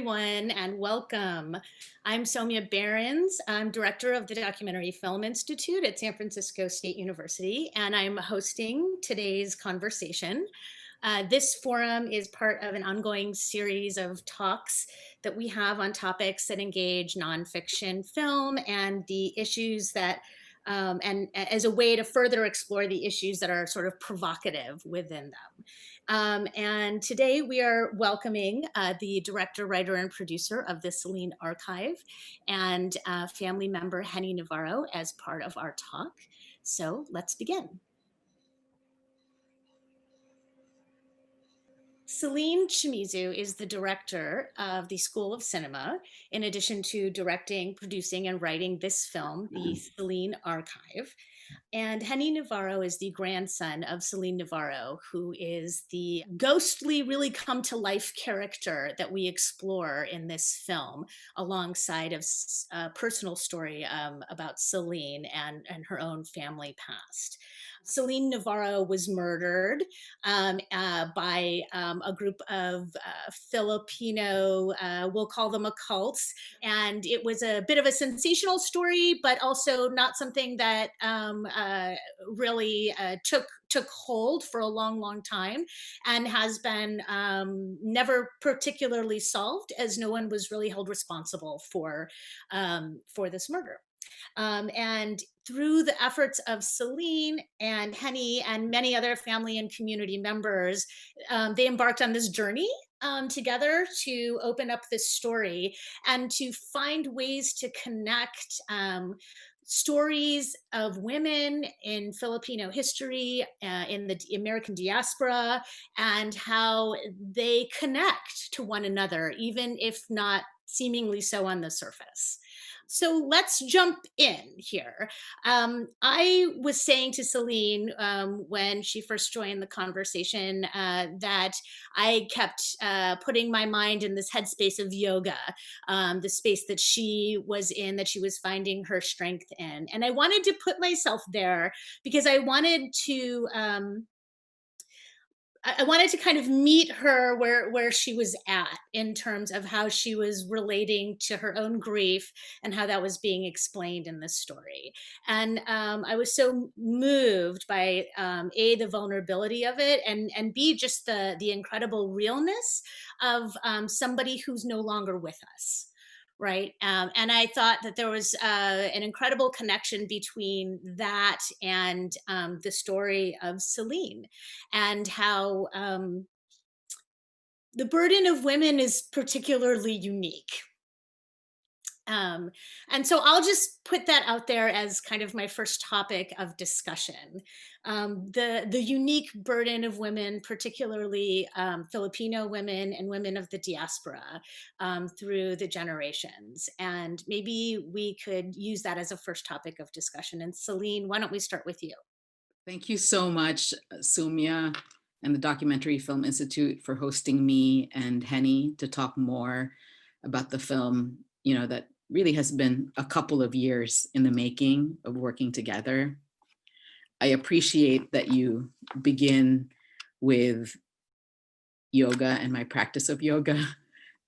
everyone, and welcome. I'm Soumyaa Behrens. I'm director of the Documentary Film Institute at San Francisco State University, and I'm hosting today's conversation. This forum is part of an ongoing series of talks that we have on topics that engage nonfiction film and the issues that and as a way to further explore the issues that are sort of provocative within them. And today we are welcoming the director, writer, and producer of the Celine Archive and family member Henie Navarro as part of our talk. So let's begin. Celine Shimizu is the director of the School of Cinema, in addition to directing, producing, and writing this film, the Celine Archive. And Henie Navarro is the grandson of Celine Navarro, who is the ghostly, really come to life character that we explore in this film, alongside of a personal story about Celine and her own family past. Celine Navarro was murdered by a group of Filipino, we'll call them occults. And it was a bit of a sensational story, but also not something that really took hold for a long, long time, and has been never particularly solved, as no one was really held responsible for this murder. And through the efforts of Celine and Henie and many other family and community members, they embarked on this journey together to open up this story and to find ways to connect stories of women in Filipino history, in the American diaspora, and how they connect to one another, even if not seemingly so on the surface. So let's jump in here. I was saying to Celine when she first joined the conversation that I kept putting my mind in this headspace of yoga, the space that she was in, that she was finding her strength in. And I wanted to put myself there because I wanted to kind of meet her where she was at in terms of how she was relating to her own grief and how that was being explained in this story. And I was so moved by A, the vulnerability of it, and B, just the incredible realness of somebody who's no longer with us. Right. And I thought that there was an incredible connection between that and the story of Celine, and how the burden of women is particularly unique. And so I'll just put that out there as kind of my first topic of discussion. The unique burden of women, particularly Filipino women and women of the diaspora through the generations. And maybe we could use that as a first topic of discussion. And Celine, why don't we start with you? Thank you so much, Soumyaa and the Documentary Film Institute for hosting me and Henie to talk more about the film, that really has been a couple of years in the making of working together. I appreciate that you begin with yoga and my practice of yoga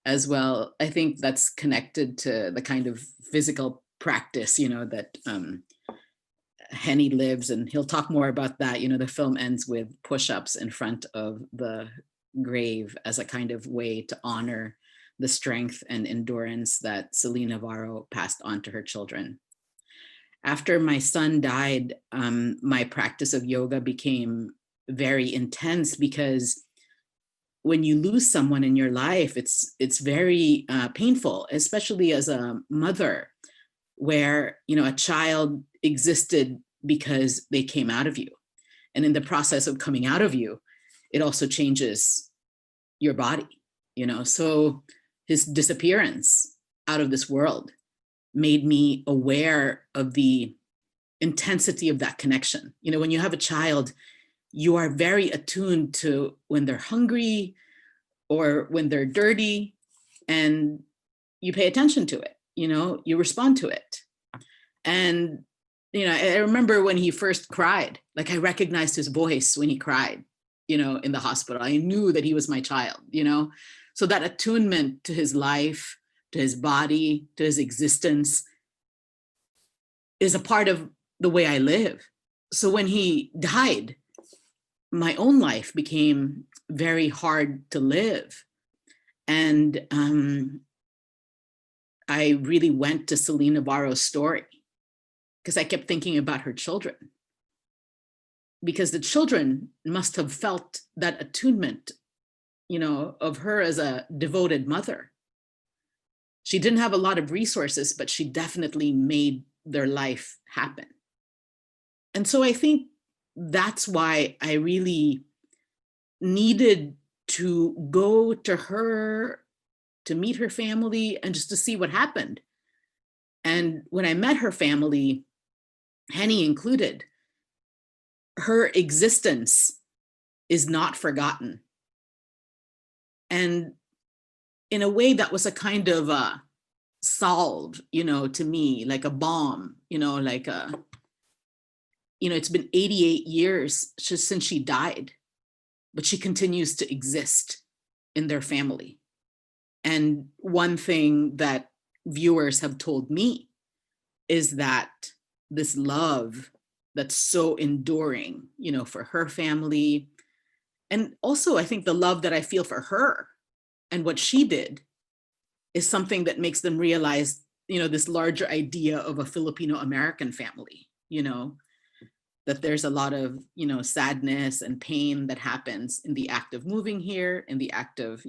as well. I think that's connected to the kind of physical practice, that Henie lives, and he'll talk more about that. The film ends with push-ups in front of the grave as a kind of way to honor the strength and endurance that Celine Navarro passed on to her children. After my son died, my practice of yoga became very intense, because when you lose someone in your life, it's very painful, especially as a mother, where a child existed because they came out of you. And in the process of coming out of you, it also changes your body, So his disappearance out of this world made me aware of the intensity of that connection. When you have a child, you are very attuned to when they're hungry or when they're dirty, and you pay attention to it, you respond to it. And, I remember when he first cried, like I recognized his voice when he cried, in the hospital. I knew that he was my child, So that attunement to his life, to his body, to his existence is a part of the way I live. So when he died, my own life became very hard to live. And I really went to Celine Navarro's story because I kept thinking about her children. Because the children must have felt that attunement, of her as a devoted mother. She didn't have a lot of resources, but she definitely made their life happen. And so I think that's why I really needed to go to her, to meet her family, and just to see what happened. And when I met her family, Henie included, her existence is not forgotten. And in a way that was a kind of salve, to me, like a balm, like it's been 88 years since she died, but she continues to exist in their family. And one thing that viewers have told me is that this love that's so enduring, for her family, and also I think the love that I feel for her and what she did is something that makes them realize, this larger idea of a Filipino-American family, that there's a lot of, sadness and pain that happens in the act of moving here, in the act of,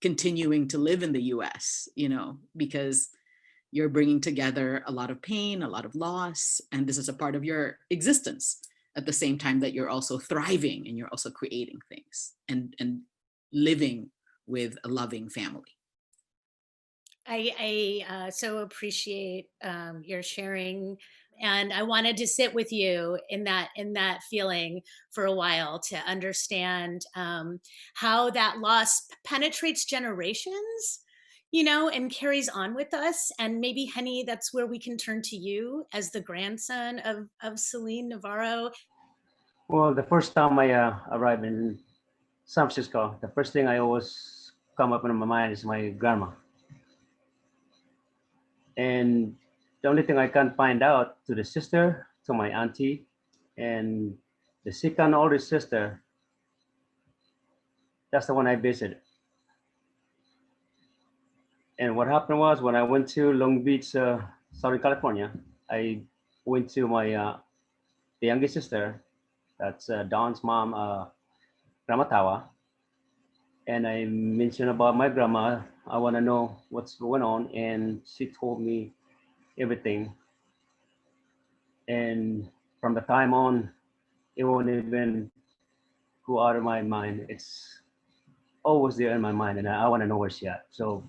continuing to live in the US, because you're bringing together a lot of pain, a lot of loss, and this is a part of your existence at the same time that you're also thriving and you're also creating things and living with a loving family. I so appreciate your sharing, and I wanted to sit with you in that feeling for a while to understand how that loss penetrates generations, and carries on with us. And maybe, Henie, that's where we can turn to you as the grandson of Celine Navarro. Well, the first time I arrived in San Francisco, the first thing I always come up in my mind is my grandma. And the only thing I can find out to the sister, to my auntie, and the second oldest sister, that's the one I visited. And what happened was when I went to Long Beach, Southern California, I went to my the youngest sister, that's Don's mom, Grandma Tawa, and I mentioned about my grandma. I want to know what's going on, and she told me everything. And from the time on, it won't even go out of my mind. It's always there in my mind, and I want to know where she at. So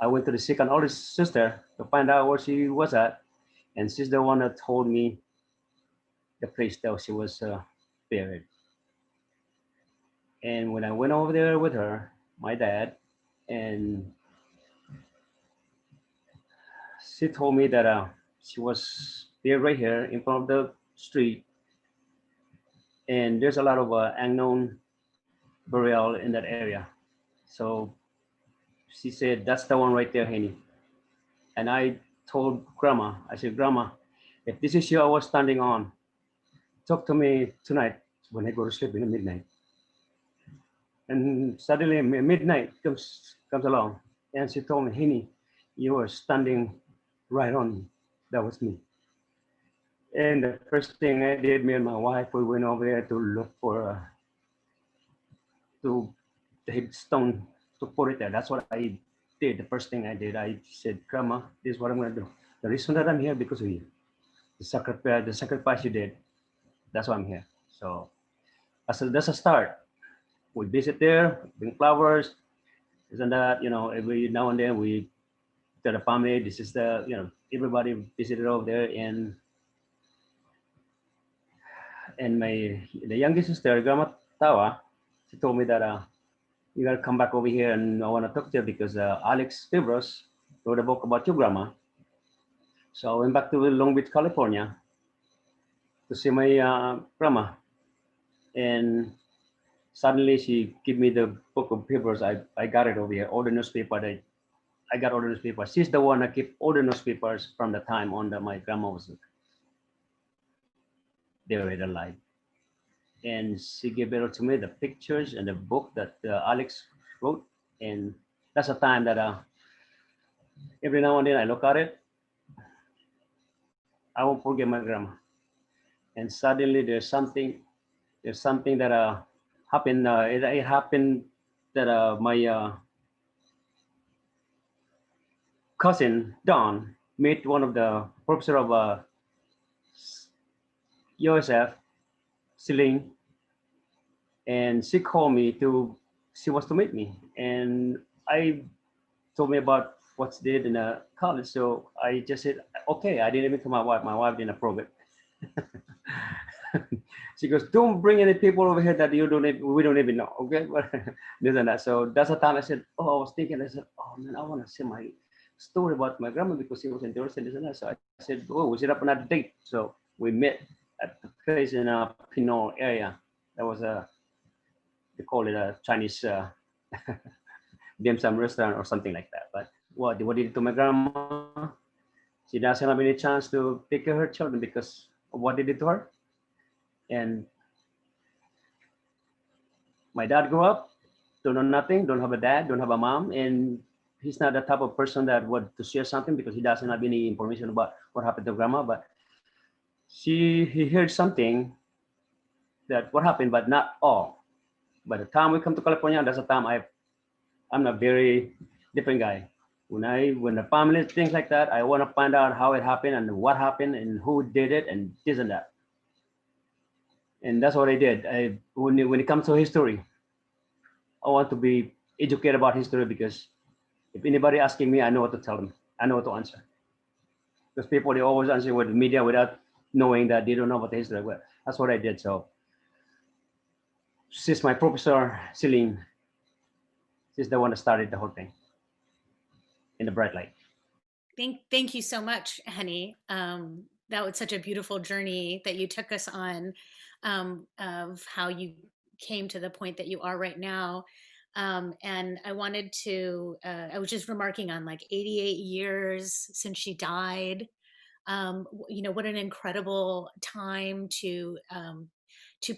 I went to the second oldest sister to find out where she was at, and she's the one that told me the place that she was buried. And when I went over there with her, my dad, and she told me that she was there right here in front of the street, and there's a lot of unknown burial in that area. So she said, "That's the one right there, Henie." And I told Grandma, I said, "Grandma, if this is you I was standing on, talk to me tonight when I go to sleep in the midnight." And suddenly midnight comes along, and she told me, "Henie, you were standing right on me. That was me." And the first thing I did, me and my wife, we went over there to look for to the headstone to put it there. That's what I did. The first thing I did, I said, "Grandma, this is what I'm going to do. The reason that I'm here because of you. The sacrifice you did. That's why I'm here." So I said, that's a start. We visit there, bring flowers, isn't that, every now and then we tell the family, this is the, everybody visited over there, and the youngest sister, Grandma Tawa, she told me that you gotta come back over here and I want to talk to you because Alex Fibros wrote a book about your grandma. So I went back to Long Beach, California to see my grandma. And Suddenly she give me the book of papers. I got it over here, all the newspaper. I got all the newspapers. She's the one that keep all the newspapers from the time on that my grandma was there in alive. And she gave it to me, the pictures and the book that Alex wrote. And that's a time that every now and then I look at it, I won't forget my grandma. And suddenly there's something that happened. It happened that my cousin Don met one of the professor of USF, Celine, and she called me she wants to meet me, and I told me about what's did in college. So I just said, okay. I didn't even tell my wife. My wife didn't approve it. She goes, don't bring any people over here that we don't even know. Okay, this and that. So that's the time I said, oh, I was thinking. I said, oh man, I want to say my story about my grandma because she was interested in this and that. So I said, oh, we set up another date. So we met at the place in a Pinot area. That was they call it a Chinese dim sum restaurant or something like that. But what did it to my grandma? She doesn't have any chance to take care of her children because of what they did to her. And my dad grew up, don't know nothing, don't have a dad, don't have a mom, and he's not the type of person that would to share something because he doesn't have any information about what happened to grandma. But he heard something that what happened, but not all. By the time we come to California, that's the time I'm a very different guy. When the family things like that, I want to find out how it happened and what happened and who did it and this and that. And that's what I did. When it comes to history, I want to be educated about history because if anybody asking me, I know what to tell them. I know what to answer. Because people, they always answer with the media without knowing that they don't know about the history. Well, that's what I did. So she's my professor, Celine. She's the one that started the whole thing in the bright light. Thank you so much, Henie. That was such a beautiful journey that you took us on, of how you came to the point that you are right now. And I wanted to, I was just remarking on like 88 years since she died. What an incredible time to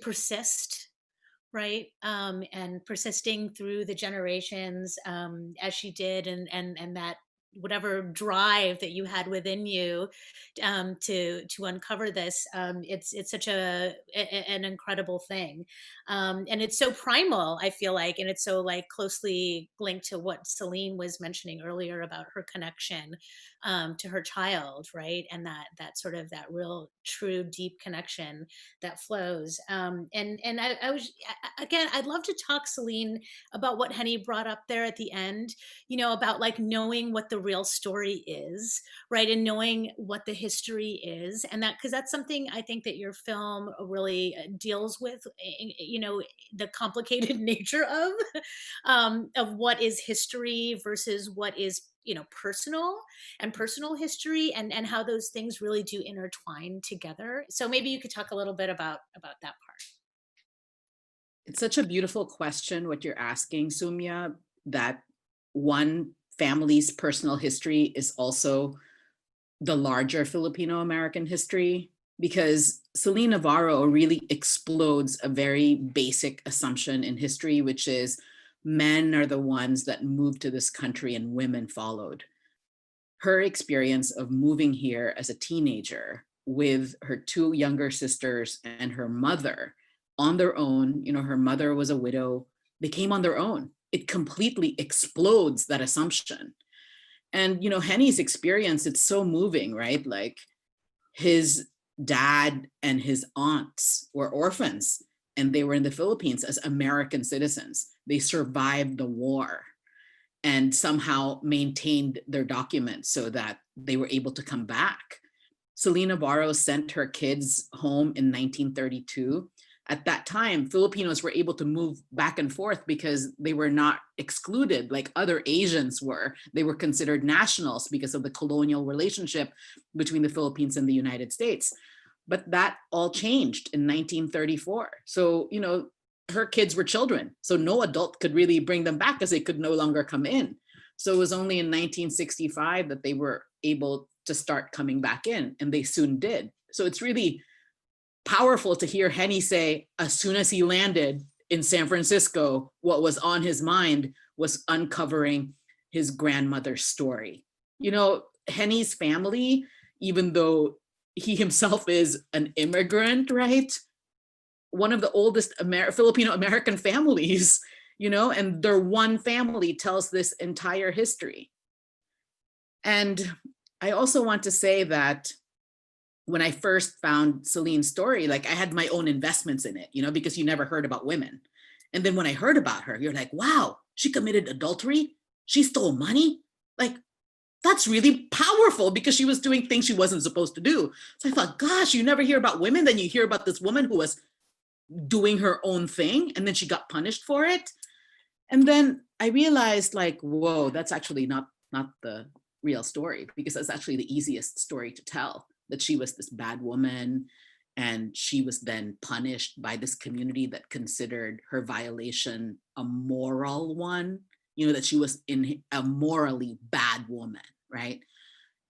persist, right? And persisting through the generations, as she did, and that whatever drive that you had within you, to uncover this, it's such an incredible thing, and it's so primal, I feel like, and it's so like closely linked to what Celine was mentioning earlier about her connection, to her child, right? And that sort of that real true deep connection that flows. And I was again, I'd love to talk, Celine, about what Henie brought up there at the end, about like knowing what the real story is, right? And knowing what the history is. And that, because that's something I think that your film really deals with, the complicated nature of what is history versus what is, personal and personal history, and how those things really do intertwine together. So maybe you could talk a little bit about that part. It's such a beautiful question, what you're asking, Soumyaa, that one family's personal history is also the larger Filipino-American history, because Celine Navarro really explodes a very basic assumption in history, which is men are the ones that moved to this country and women followed. Her experience of moving here as a teenager with her two younger sisters and her mother on their own, her mother was a widow, they came on their own. It completely explodes that assumption. And, Henie's experience, it's so moving, right? Like his dad and his aunts were orphans and they were in the Philippines as American citizens. They survived the war and somehow maintained their documents so that they were able to come back. Celine Navarro sent her kids home in 1932. At that time, Filipinos were able to move back and forth because they were not excluded like other Asians were. They were considered nationals because of the colonial relationship between the Philippines and the United States. But that all changed in 1934. So, her kids were children. So no adult could really bring them back because they could no longer come in. So it was only in 1965 that they were able to start coming back in, and they soon did. So it's really powerful to hear Henie say, as soon as he landed in San Francisco, what was on his mind was uncovering his grandmother's story. You know, Henie's family, even though he himself is an immigrant, right? One of the oldest Filipino-American families, you know, and their one family tells this entire history. And I also want to say that when I first found Celine's story, like I had my own investments in it, you know, because you never heard about women. And then when I heard about her, you're like, wow, she committed adultery? She stole money? Like, that's really powerful because she was doing things she wasn't supposed to do. So I thought, gosh, you never hear about women, then you hear about this woman who was doing her own thing and then she got punished for it. And then I realized like, whoa, that's actually not the real story, because that's actually the easiest story to tell, that she was this bad woman and she was then punished by this community that considered her violation a moral one, you know, that she was a morally bad woman, right?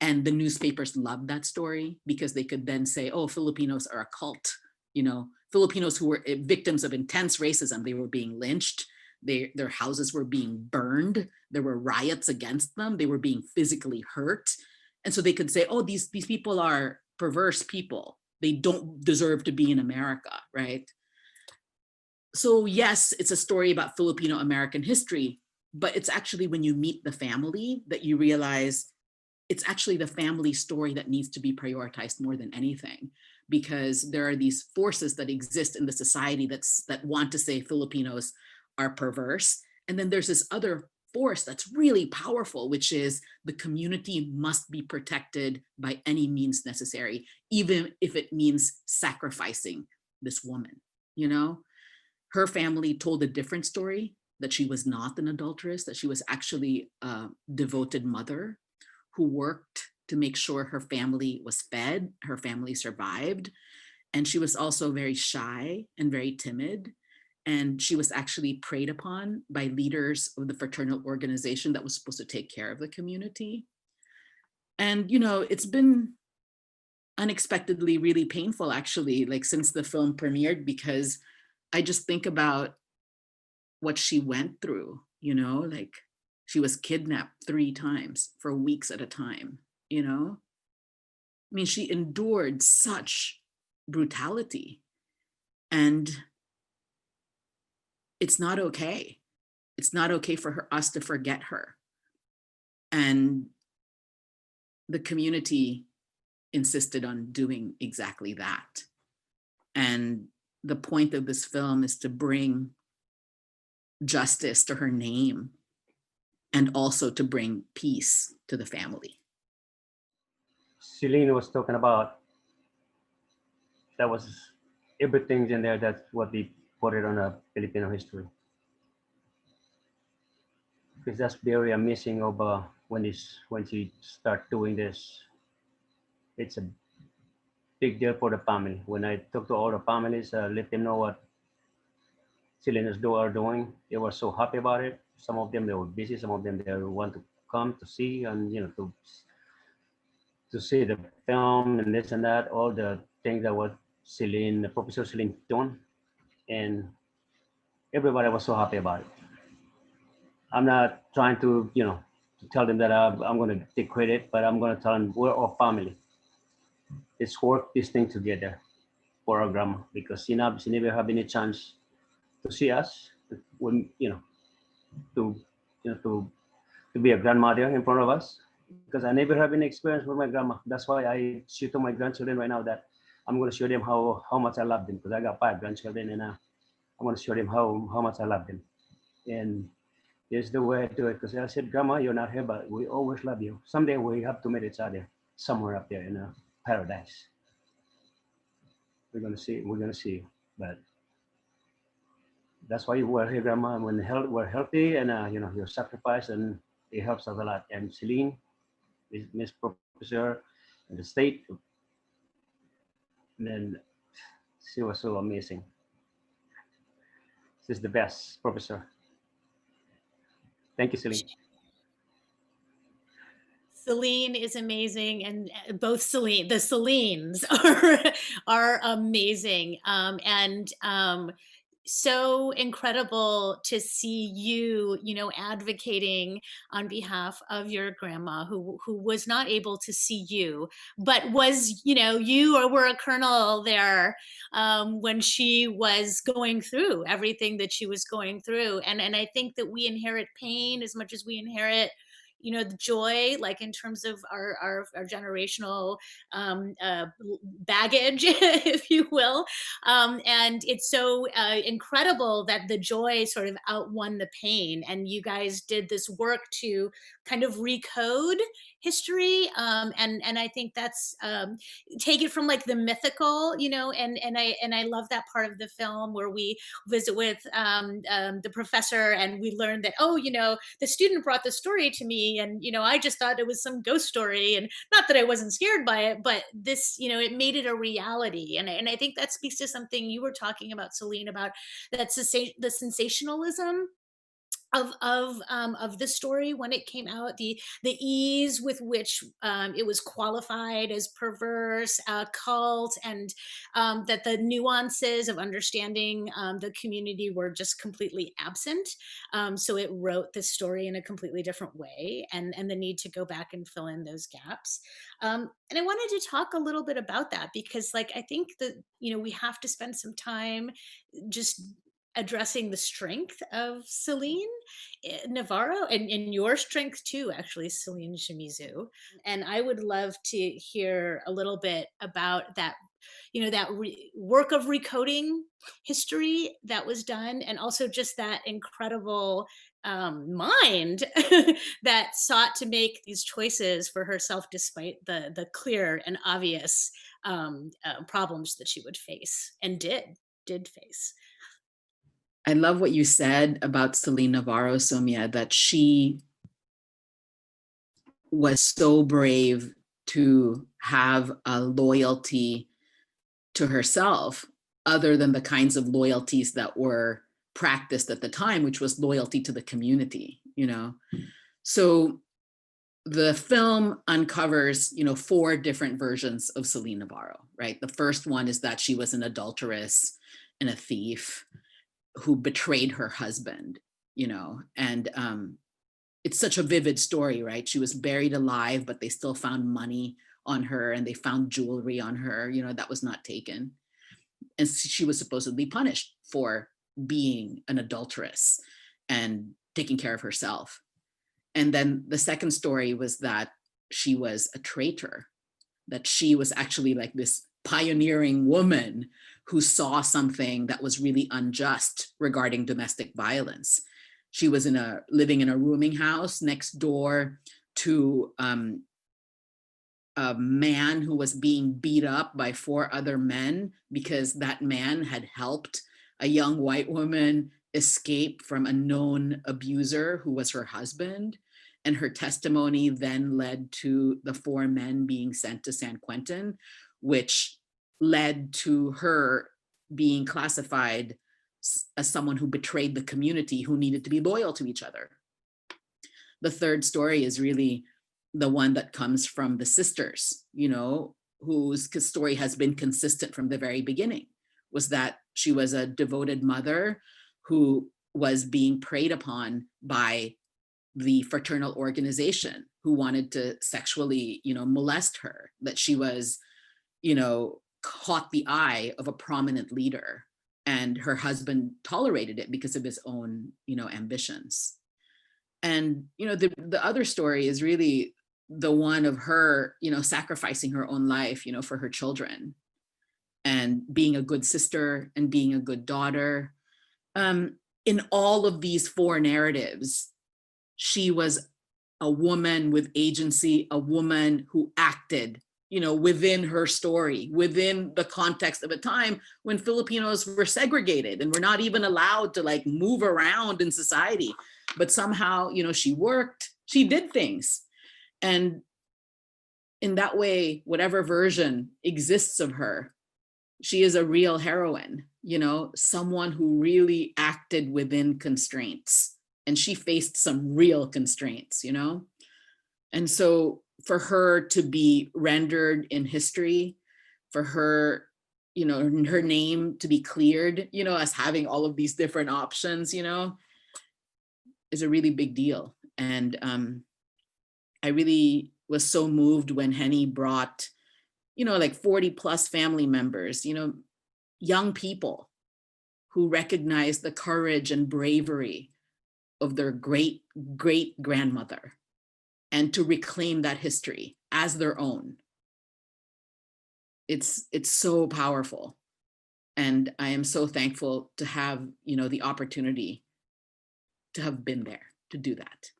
And the newspapers loved that story because they could then say, oh, Filipinos are a cult, you know, Filipinos who were victims of intense racism, they were being lynched, their houses were being burned, there were riots against them, they were being physically hurt. And so they could say, oh, these people are perverse people, they don't deserve to be in America, right? So yes, it's a story about Filipino-American history, but it's actually when you meet the family that you realize it's actually the family story that needs to be prioritized more than anything, because there are these forces that exist in the society that want to say Filipinos are perverse. And then there's this other force that's really powerful, which is the community must be protected by any means necessary, even if it means sacrificing this woman, you know? Her family told a different story, that she was not an adulteress, that she was actually a devoted mother who worked to make sure her family was fed, her family survived. And she was also very shy and very timid. And she was actually preyed upon by leaders of the fraternal organization that was supposed to take care of the community. And, you know, it's been unexpectedly really painful, actually, like since the film premiered, because I just think about what she went through, you know, like she was kidnapped 3 times for weeks at a time, you know? I mean, she endured such brutality, and it's not okay. It's not okay for us to forget her. And the community insisted on doing exactly that. And the point of this film is to bring justice to her name and also to bring peace to the family. Celine was talking about, that was everything's in there. That's what we put it on a Filipino history. Because that's very amazing of when she start doing this. It's a big deal for the family. When I talk to all the families, let them know what Celine are doing, they were so happy about it. Some of them they were busy, some of them they want to come to see, and you know, to see the film and this and that, all the things that was Celine, Professor Celine doing, and everybody was so happy about it. I'm not trying to, you know, to tell them that I'm going to take credit, but I'm going to tell them we're all family. Let's work this thing together for our grandma, because she never have any chance to see us when, you know, to be a grandmother in front of us, because I never have any experience with my grandma. That's why I show to my grandchildren right now that I'm going to show them how much I love them, because I got 5 grandchildren, and I'm going to show them how much I love them. And here's the way I do it, because I said, Grandma, you're not here, but we always love you. Someday we have to meet each other somewhere up there in a paradise. We're going to see, but that's why we're here, Grandma. When we're healthy, and you know, your sacrifice, and it helps us a lot. And Celine, Miss Professor in the state, and then she was so amazing. She's the best professor. Thank you, Celine. Celine is amazing, and both the Celines are amazing, and so incredible to see you, advocating on behalf of your grandma who was not able to see you, but was, you were a colonel there when she was going through everything that she was going through, and I think that we inherit pain as much as we inherit the joy, like in terms of our generational baggage, if you will. And it's so incredible that the joy sort of outwon the pain. And you guys did this work to kind of recode history. And I think that's take it from like the mythical, and I love that part of the film where we visit with the professor, and we learned that, oh, the student brought the story to me, and I just thought it was some ghost story, and not that I wasn't scared by it, but this, it made it a reality. And I think that speaks to something you were talking about, Celine, about that the sensationalism of the story when it came out, the ease with which it was qualified as perverse, cult, and that the nuances of understanding the community were just completely absent. So it wrote the story in a completely different way, and the need to go back and fill in those gaps. And I wanted to talk a little bit about that because, like, I think that we have to spend some time just addressing the strength of Celine Navarro, and your strength too, actually, Celine Shimizu. And I would love to hear a little bit about that, that work of recoding history that was done, and also just that incredible mind that sought to make these choices for herself despite the clear and obvious problems that she would face and did face. I love what you said about Celine Navarro, Soumyaa, that she was so brave to have a loyalty to herself other than the kinds of loyalties that were practiced at the time, which was loyalty to the community, So the film uncovers, 4 different versions of Celine Navarro, right? The first one is that she was an adulteress and a thief who betrayed her husband, and it's such a vivid story, right? She was buried alive, but they still found money on her, and they found jewelry on her, that was not taken. And she was supposedly punished for being an adulteress and taking care of herself. And then the second story was that she was a traitor, that she was actually like this pioneering woman who saw something that was really unjust regarding domestic violence. She was living in a rooming house next door to a man who was being beat up by 4 other men because that man had helped a young white woman escape from a known abuser who was her husband. And her testimony then led to the 4 men being sent to San Quentin, which led to her being classified as someone who betrayed the community, who needed to be loyal to each other. The third story is really the one that comes from the sisters, whose story has been consistent from the very beginning, was that she was a devoted mother who was being preyed upon by the fraternal organization who wanted to sexually, molest her, that she was, caught the eye of a prominent leader, and her husband tolerated it because of his own, ambitions. And, the other story is really the one of her, sacrificing her own life, for her children, and being a good sister and being a good daughter. In all of these 4 narratives, she was a woman with agency, a woman who acted, within her story, within the context of a time when Filipinos were segregated and were not even allowed to like move around in society. But somehow, she worked, she did things. And in that way, whatever version exists of her, she is a real heroine, you know, someone who really acted within constraints, and she faced some real constraints, you know? And so for her to be rendered in history, for her, you know, her name to be cleared, you know, as having all of these different options, you know, is a really big deal. And I really was so moved when Henie brought, you know, like 40 plus family members, you know, young people who recognize the courage and bravery of their great great grandmother, and to reclaim that history as their own. It's so powerful. And I am so thankful to have, you know, the opportunity to have been there to do that.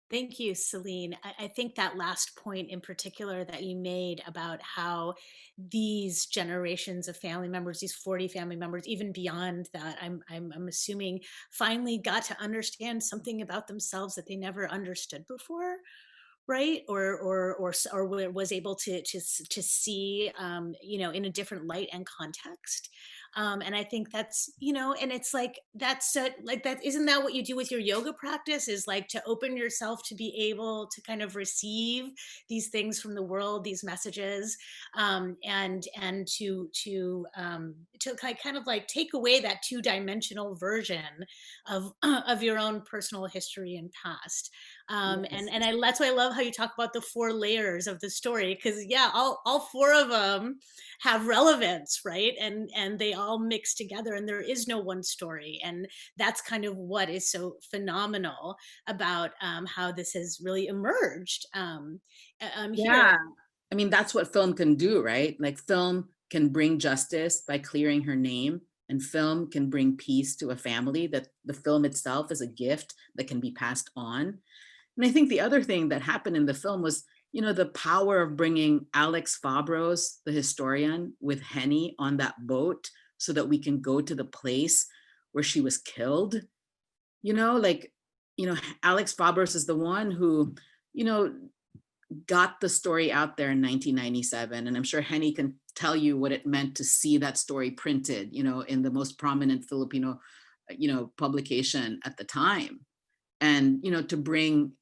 Thank you, Celine. I think that last point in particular that you made about how these generations of family members, these 40 family members, even beyond that, I'm assuming finally got to understand something about themselves that they never understood before, right? Or was able to see, you know, in a different light and context. And I think that's, you know, and it's like that's like that. Isn't that what you do with your yoga practice? Is like to open yourself to be able to kind of receive these things from the world, these messages, and to kind of like take away that two-dimensional version of of your own personal history and past. Yes. That's why I love how you talk about the four layers of the story, because yeah, all four of them have relevance, right? And they all mix together, and there is no one story, and that's kind of what is so phenomenal about how this has really emerged here. Yeah. I mean, that's what film can do, right? Like film can bring justice by clearing her name, and film can bring peace to a family. That the film itself is a gift that can be passed on. And I think the other thing that happened in the film was, you know, the power of bringing Alex Fabros, the historian, with Henie on that boat so that we can go to the place where she was killed. You know, like, you know, Alex Fabros is the one who, you know, got the story out there in 1997. And I'm sure Henie can tell you what it meant to see that story printed, you know, in the most prominent Filipino, you know, publication at the time. And, you know, to bring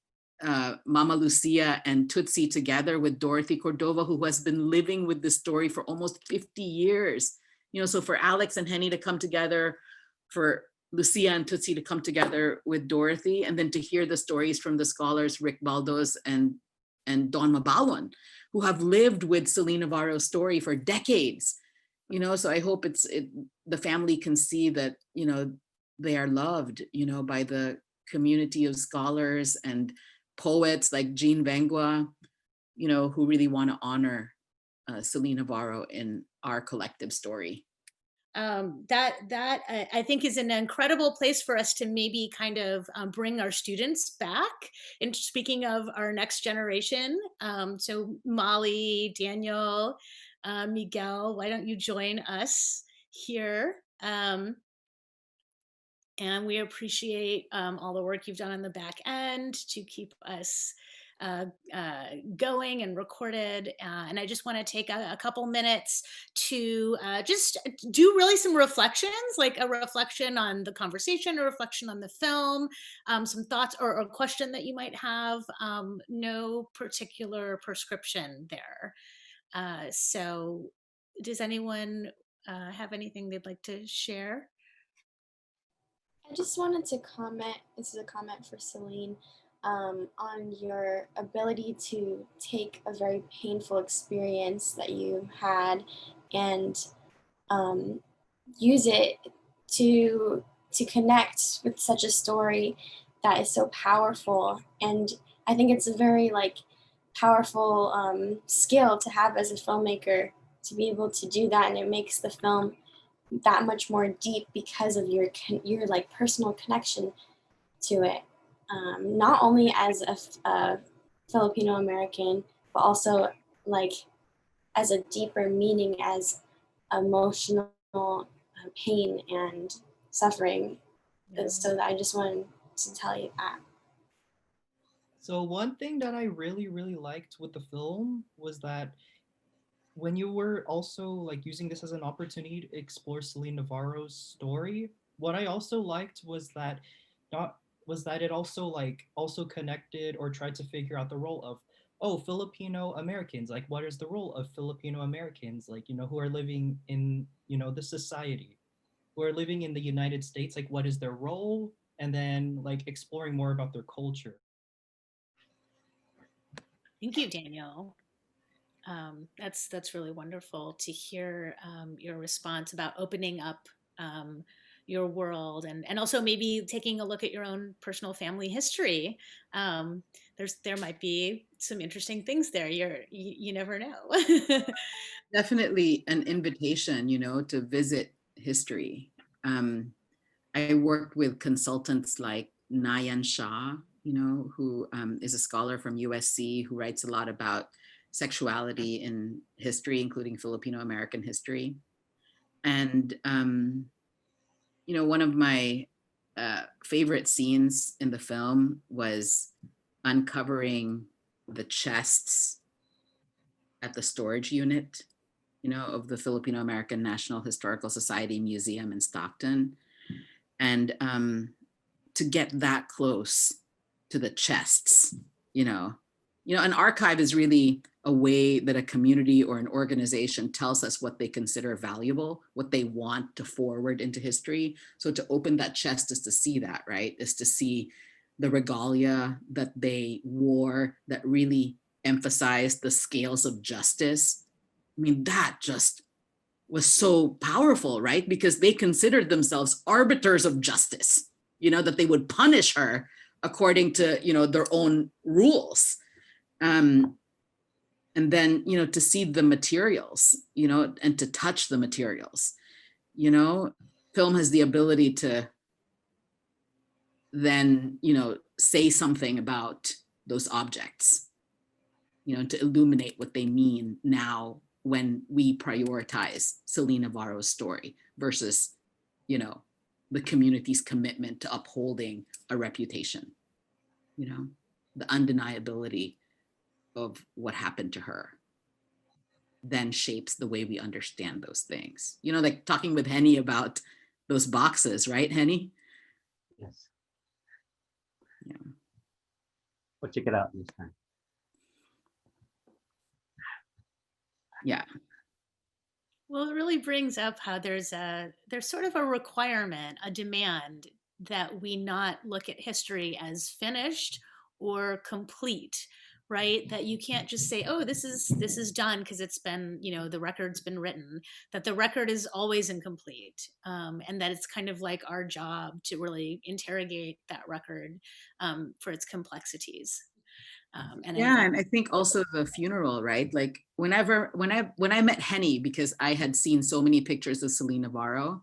Mama Lucia and Tutsi together with Dorothy Cordova, who has been living with this story for almost 50 years. You know, so for Alex and Henie to come together, for Lucia and Tutsi to come together with Dorothy, and then to hear the stories from the scholars Rick Baldos and Don Mabalon, who have lived with Celine Navarro's story for decades. You know, so I hope the family can see that, you know, they are loved, you know, by the community of scholars and poets like Jean Vengua, you know, who really want to honor Celine Navarro in our collective story. I think is an incredible place for us to maybe kind of bring our students back. And speaking of our next generation, so Molly, Daniel, Miguel, why don't you join us here? And we appreciate all the work you've done on the back end to keep us going and recorded. And I just want to take a couple minutes to just do really some reflections, like a reflection on the conversation, a reflection on the film, some thoughts or a question that you might have. No particular prescription there. So does anyone have anything they'd like to share? I just wanted to comment, this is a comment for Celine, on your ability to take a very painful experience that you had and use it to connect with such a story that is so powerful. And I think it's a very powerful skill to have as a filmmaker, to be able to do that, and it makes the film that much more deep because of your like personal connection to it, not only as a Filipino American, but also like as a deeper meaning as emotional pain and suffering. So I just wanted to tell you that. So one thing that I really liked with the film was that when you were also like using this as an opportunity to explore Celine Navarro's story, what I also liked was that not was that it also also connected or tried to figure out the role of, oh, Filipino Americans, like what is the role of Filipino Americans, like, you know, who are living in, you know, the society, who are living in the United States, like what is their role, and then like exploring more about their culture. Thank you, Daniel. That's really wonderful to hear your response about opening up your world, and also maybe taking a look at your own personal family history. There might be some interesting things there. You never know. Definitely an invitation, you know, to visit history. I worked with consultants like Nayan Shah, you know, who is a scholar from USC who writes a lot about sexuality in history, including Filipino American history. And, you know, one of my favorite scenes in the film was uncovering the chests at the storage unit, you know, of the Filipino American National Historical Society Museum in Stockton. And to get that close to the chests, you know, an archive is really a way that a community or an organization tells us what they consider valuable, what they want to forward into history. So to open that chest is to see that, right? Is to see the regalia that they wore that really emphasized the scales of justice. I mean, that just was so powerful, right? Because they considered themselves arbiters of justice, you know, that they would punish her according to, you know, their own rules. And then, you know, to see the materials, you know, and to touch the materials, you know, film has the ability to then, you know, say something about those objects, you know, to illuminate what they mean now when we prioritize Celine Navarro's story versus, you know, the community's commitment to upholding a reputation, you know, the undeniability of what happened to her then shapes the way we understand those things. You know, like talking with Henie about those boxes, right, Henie? Yes. Yeah. We'll check it out this time. Yeah. Well, it really brings up how there's sort of a requirement, a demand that we not look at history as finished or complete, right? That you can't just say, oh, this is done because it's been, you know, the record's been written, that the record is always incomplete, and that it's kind of like our job to really interrogate that record for its complexities. And I think also the funeral, right? Like when I met Henie, because I had seen so many pictures of Celine Navarro,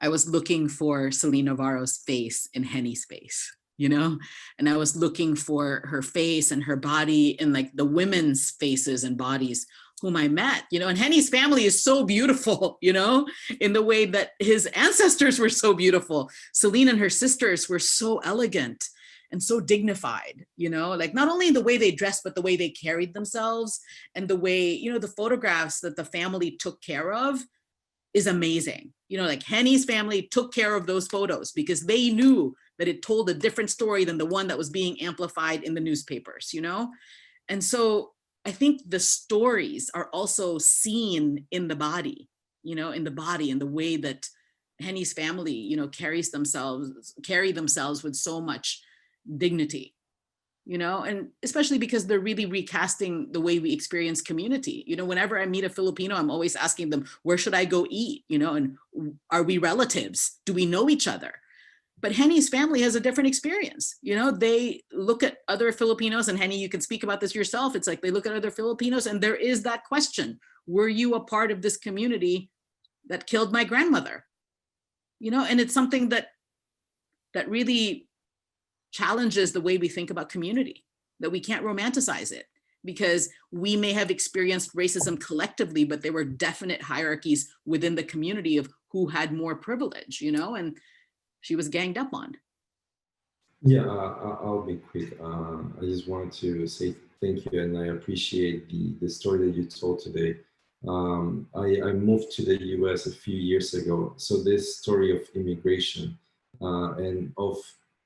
I was looking for Celine Navarro's face in Henie's face, you know? And I was looking for her face and her body in like the women's faces and bodies whom I met, you know, and Henie's family is so beautiful, you know, in the way that his ancestors were so beautiful. Celine and her sisters were so elegant and so dignified, you know, like not only in the way they dressed, but the way they carried themselves and the way, you know, the photographs that the family took care of is amazing. You know, like Henie's family took care of those photos because they knew that it told a different story than the one that was being amplified in the newspapers, you know? And so I think the stories are also seen in the body, you know, in the body and the way that Henie's family, you know, carry themselves with so much dignity, you know, and especially because they're really recasting the way we experience community. You know, whenever I meet a Filipino, I'm always asking them, where should I go eat? You know, and are we relatives? Do we know each other? But Henie's family has a different experience. You know, they look at other Filipinos, and Henie, you can speak about this yourself. It's like they look at other Filipinos and there is that question, were you a part of this community that killed my grandmother? You know, and it's something that really challenges the way we think about community, that we can't romanticize it because we may have experienced racism collectively, but there were definite hierarchies within the community of who had more privilege, you know, and she was ganged up on. Yeah, I'll be quick. I just wanted to say thank you, and I appreciate the story that you told today. I moved to the US a few years ago. So this story of immigration and of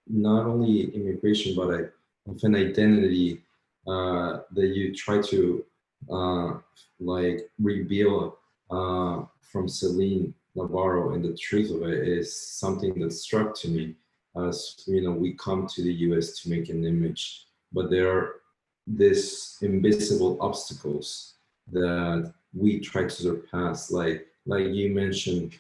not only immigration, but of an identity that you try to like reveal from Celine Navarro, and the truth of it is something that struck to me. As you know, we come to the US to make an image, but there are these invisible obstacles that we try to surpass, like you mentioned,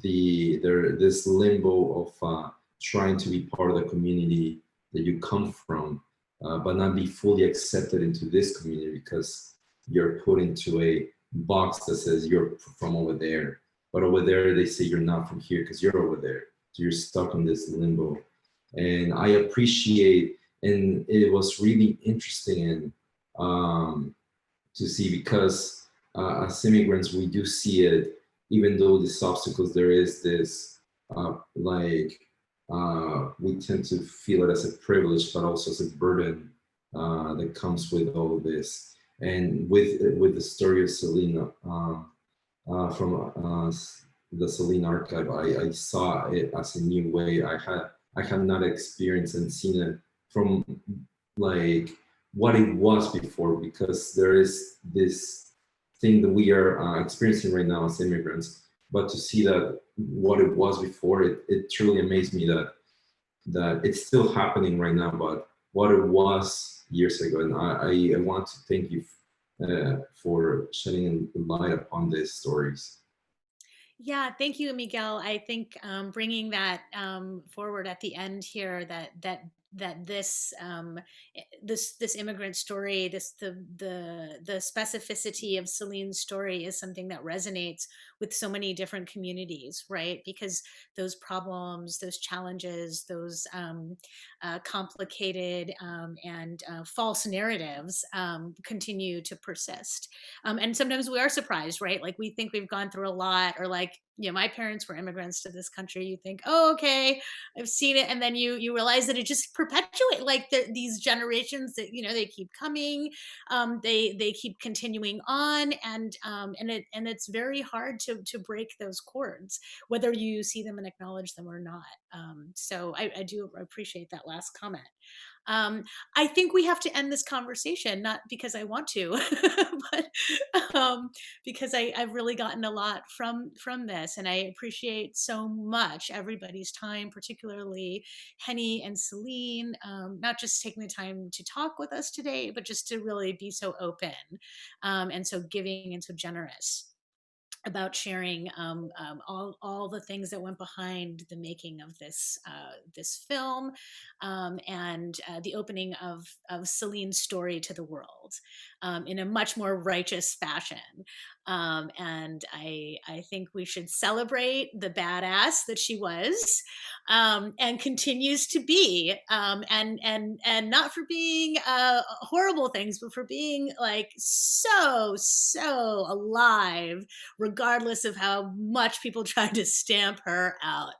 this limbo of trying to be part of the community that you come from, but not be fully accepted into this community because you're put into a box that says you're from over there, but over there they say you're not from here because you're over there, so you're stuck in this limbo. And I appreciate, and it was really interesting and to see, because as immigrants we do see it, even though these obstacles, there is this we tend to feel it as a privilege, but also as a burden that comes with all of this. And with the story of Celine from the Celine Archive, I saw it as a new way. I had not experienced and seen it from like what it was before, because there is this thing that we are experiencing right now as immigrants. But to see that what it was before, it truly amazed me that it's still happening right now, but what it was years ago. And I want to thank you for shedding light upon these stories. Yeah, thank you, Miguel. I think bringing that forward at the end here, that this this immigrant story, the specificity of Celine's story is something that resonates with so many different communities, right? Because those problems, those challenges, those complicated and false narratives continue to persist. And sometimes we are surprised, right? Like we think we've gone through a lot, or like, you know, my parents were immigrants to this country. You think, oh, okay, I've seen it. And then you realize that it just perpetuates, like these generations that, you know, they keep coming, they keep continuing on. And it's very hard to break those cords, whether you see them and acknowledge them or not. So I do appreciate that last comment. I think we have to end this conversation, not because I want to, but because I've really gotten a lot from this, and I appreciate so much everybody's time, particularly Henie and Celine, not just taking the time to talk with us today, but just to really be so open and so giving and so generous about sharing all the things that went behind the making of this this film, and the opening of Celine's story to the world in a much more righteous fashion. And I think we should celebrate the badass that she was and continues to be, and not for being horrible things, but for being like so alive, regardless of how much people tried to stamp her out.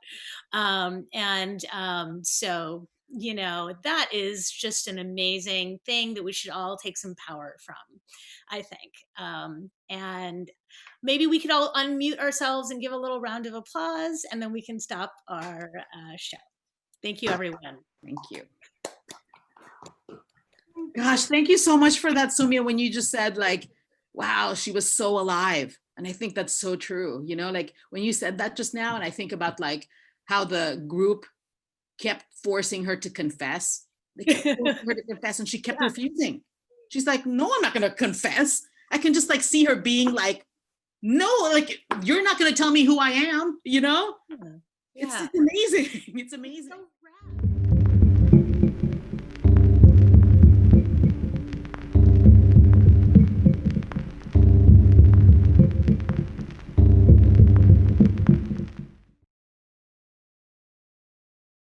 So, you know, that is just an amazing thing that we should all take some power from, I think. And maybe we could all unmute ourselves and give a little round of applause, and then we can stop our show. Thank you, everyone. Thank you. Gosh, thank you so much for that, Soumyaa, when you just said like, wow, she was so alive. And I think that's so true. You know, like when you said that just now, and I think about like how the group kept forcing her to confess. They kept forcing her to confess, and she kept refusing. She's like, no, I'm not going to confess. I can just like see her being like, no, like, you're not going to tell me who I am, you know? Yeah. It's amazing. It's amazing.